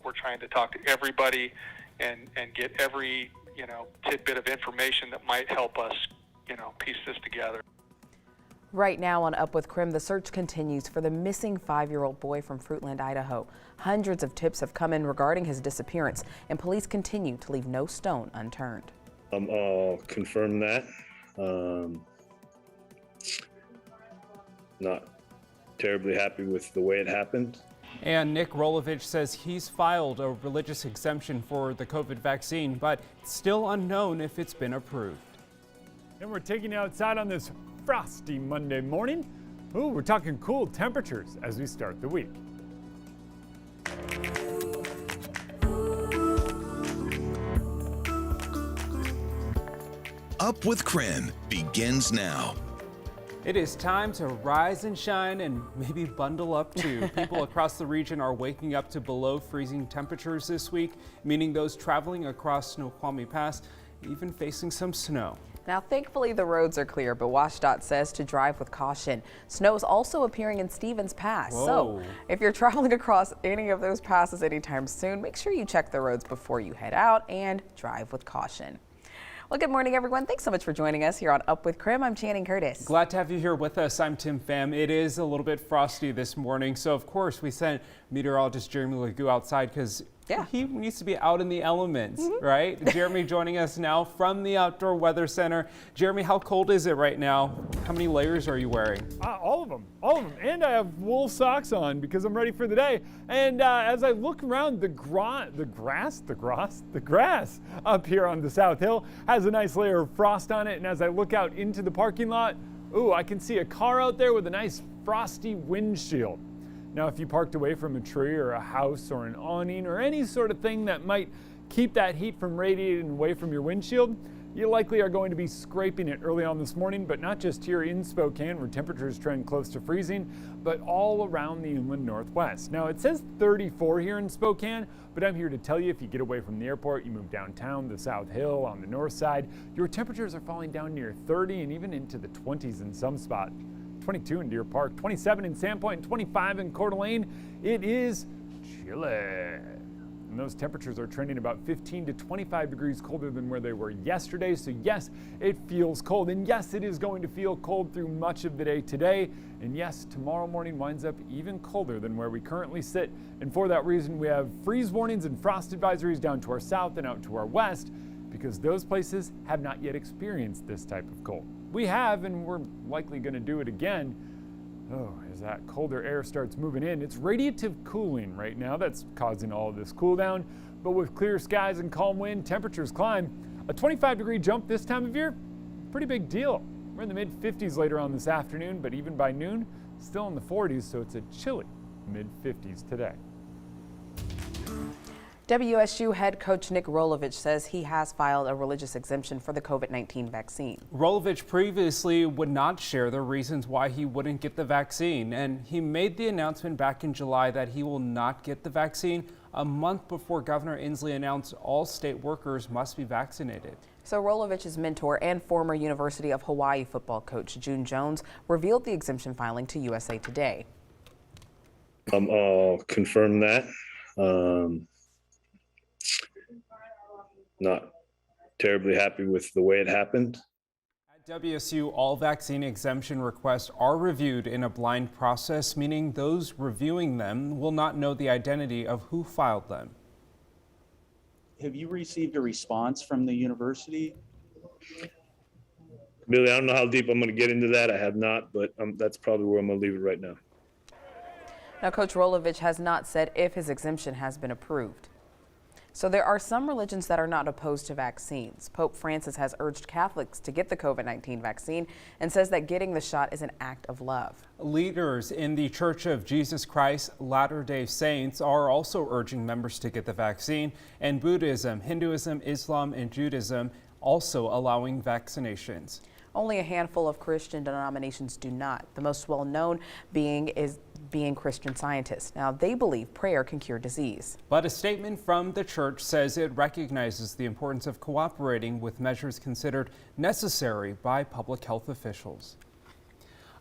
We're trying to talk to everybody and get every, tidbit of information that might help us, piece this together. Right now on Up with KREM, the search continues for the missing 5-year-old boy from Fruitland, Idaho. Hundreds of tips have come in regarding his disappearance, and police continue to leave no stone unturned. I'll confirm that. Not terribly happy with the way it happened. And Nick Rolovich says he's filed a religious exemption for the COVID vaccine, but it's still unknown if it's been approved. And we're taking you outside on this frosty Monday morning. Ooh, we're talking cool temperatures as we start the week. Up with KREM begins now. It is time to rise and shine and maybe bundle up too. People across the region are waking up to below freezing temperatures this week, meaning those traveling across Snoqualmie Pass even facing some snow. Now, thankfully, the roads are clear, but WashDOT says to drive with caution. Snow is also appearing in Stevens Pass. Whoa. So if you're traveling across any of those passes anytime soon, make sure you check the roads before you head out and drive with caution. Well, good morning, everyone. Thanks so much for joining us here on Up with KREM. I'm Channing Curtis. Glad to have you here with us. I'm Tim Pham. It is a little bit frosty this morning, so of course we sent meteorologist Jeremy Legoo outside because he needs to be out in the elements, right? Jeremy joining us now from the Outdoor Weather Center. Jeremy, how cold is it right now? How many layers are you wearing? All of them. And I have wool socks on because I'm ready for the day. And as I look around, the grass up here on the South Hill has a nice layer of frost on it. And as I look out into the parking lot, I can see a car out there with a nice frosty windshield. Now, if you parked away from a tree or a house or an awning or any sort of thing that might keep that heat from radiating away from your windshield, you likely are going to be scraping it early on this morning, but not just here in Spokane where temperatures trend close to freezing, but all around the inland Northwest. Now, it says 34 here in Spokane, but I'm here to tell you if you get away from the airport, you move downtown, the South Hill, on the north side, your temperatures are falling down near 30 and even into the 20s in some spots. 22 in Deer Park, 27 in Sandpoint, and 25 in Coeur d'Alene. It is chilly. And those temperatures are trending about 15 to 25 degrees colder than where they were yesterday. So yes, it feels cold. And yes, it is going to feel cold through much of the day today. And yes, tomorrow morning winds up even colder than where we currently sit. And for that reason, we have freeze warnings and frost advisories down to our south and out to our west, because those places have not yet experienced this type of cold. We have, and we're likely going to do it again. As that colder air starts moving in, it's radiative cooling right now that's causing all of this cool down. But with clear skies and calm wind, temperatures climb. A 25-degree jump this time of year, pretty big deal. We're in the mid-50s later on this afternoon, but even by noon, still in the 40s, so it's a chilly mid-50s today. WSU head coach Nick Rolovich says he has filed a religious exemption for the COVID-19 vaccine. Rolovich previously would not share the reasons why he wouldn't get the vaccine, and he made the announcement back in July that he will not get the vaccine a month before Governor Inslee announced all state workers must be vaccinated. So Rolovich's mentor and former University of Hawaii football coach June Jones revealed the exemption filing to USA Today. I'll confirm that. Not terribly happy with the way it happened. At WSU, all vaccine exemption requests are reviewed in a blind process, meaning those reviewing them will not know the identity of who filed them. Have you received a response from the university? Billy, I don't know how deep I'm going to get into that. I have not, but that's probably where I'm going to leave it right now. Now, Coach Rolovich has not said if his exemption has been approved. So there are some religions that are not opposed to vaccines. Pope Francis has urged Catholics to get the COVID-19 vaccine and says that getting the shot is an act of love. Leaders in the Church of Jesus Christ Latter-day Saints are also urging members to get the vaccine, and Buddhism, Hinduism, Islam, and Judaism also allowing vaccinations. Only a handful of Christian denominations do not. The most well-known being Christian Scientists. Now, they believe prayer can cure disease. But a statement from the church says it recognizes the importance of cooperating with measures considered necessary by public health officials.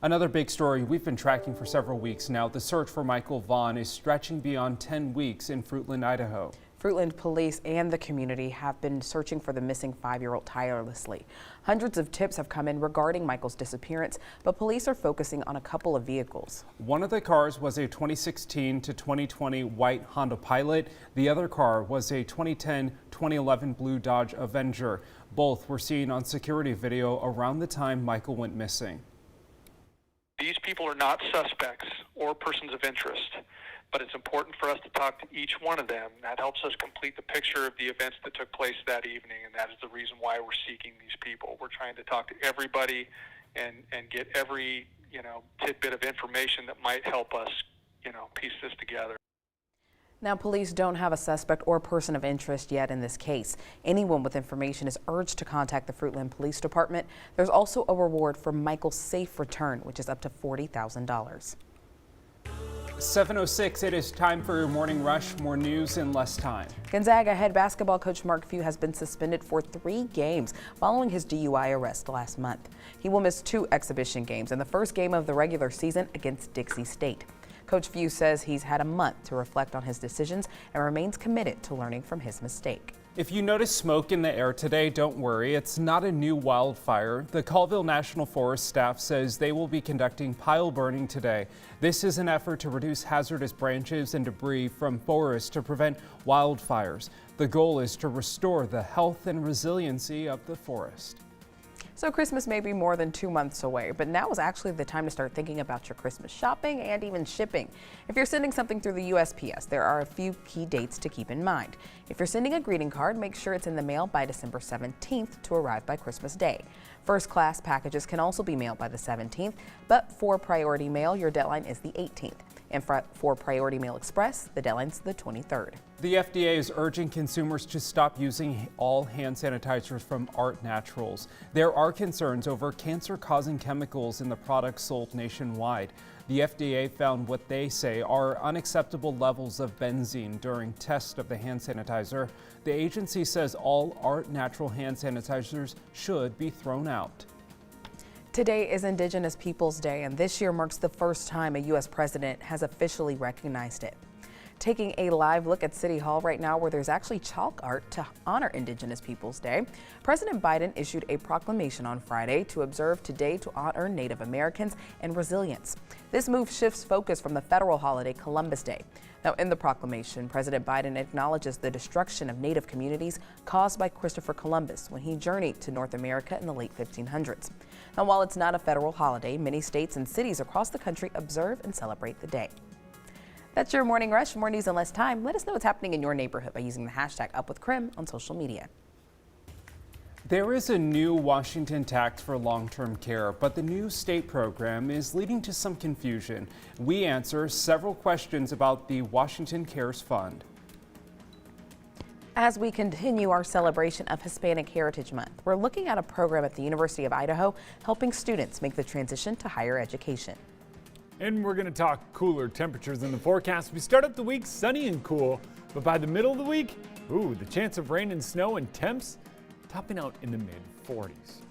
Another big story we've been tracking for several weeks now. The search for Michael Vaughn is stretching beyond 10 weeks in Fruitland, Idaho. Fruitland police and the community have been searching for the missing 5-year-old tirelessly. Hundreds of tips have come in regarding Michael's disappearance, but police are focusing on a couple of vehicles. One of the cars was a 2016 to 2020 white Honda Pilot. The other car was a 2010-2011 blue Dodge Avenger. Both were seen on security video around the time Michael went missing. These people are not suspects or persons of interest, but it's important for us to talk to each one of them. That helps us complete the picture of the events that took place that evening, and that is the reason why we're seeking these people. We're trying to talk to everybody and get every, tidbit of information that might help us, piece this together. Now, police don't have a suspect or person of interest yet in this case. Anyone with information is urged to contact the Fruitland Police Department. There's also a reward for Michael's safe return, which is up to $40,000. 7:06, it is time for your morning rush. More news in less time. Gonzaga head basketball coach Mark Few has been suspended for 3 games following his DUI arrest last month. He will miss 2 exhibition games and the first game of the regular season against Dixie State. Coach Few says he's had a month to reflect on his decisions and remains committed to learning from his mistake. If you notice smoke in the air today, don't worry. It's not a new wildfire. The Colville National Forest staff says they will be conducting pile burning today. This is an effort to reduce hazardous branches and debris from forests to prevent wildfires. The goal is to restore the health and resiliency of the forest. So Christmas may be more than 2 months away, but now is actually the time to start thinking about your Christmas shopping and even shipping. If you're sending something through the USPS, there are a few key dates to keep in mind. If you're sending a greeting card, make sure it's in the mail by December 17th to arrive by Christmas Day. First class packages can also be mailed by the 17th, but for priority mail, your deadline is the 18th. And for Priority Mail Express, the deadline's the 23rd. The FDA is urging consumers to stop using all hand sanitizers from Art Naturals. There are concerns over cancer-causing chemicals in the products sold nationwide. The FDA found what they say are unacceptable levels of benzene during tests of the hand sanitizer. The agency says all Art Natural hand sanitizers should be thrown out. Today is Indigenous Peoples Day, and this year marks the first time a U.S. president has officially recognized it. Taking a live look at City Hall right now, where there's actually chalk art to honor Indigenous Peoples Day, President Biden issued a proclamation on Friday to observe today to honor Native Americans and resilience. This move shifts focus from the federal holiday Columbus Day. Now, in the proclamation, President Biden acknowledges the destruction of Native communities caused by Christopher Columbus when he journeyed to North America in the late 1500s. Now, while it's not a federal holiday, many states and cities across the country observe and celebrate the day. That's your Morning Rush. More news in less time. Let us know what's happening in your neighborhood by using the hashtag #UpWithKREM on social media. There is a new Washington tax for long-term care, but the new state program is leading to some confusion. We answer several questions about the Washington Cares Fund. As we continue our celebration of Hispanic Heritage Month, we're looking at a program at the University of Idaho helping students make the transition to higher education. And we're going to talk cooler temperatures in the forecast. We start up the week sunny and cool, but by the middle of the week, the chance of rain and snow and temps topping out in the mid-40s.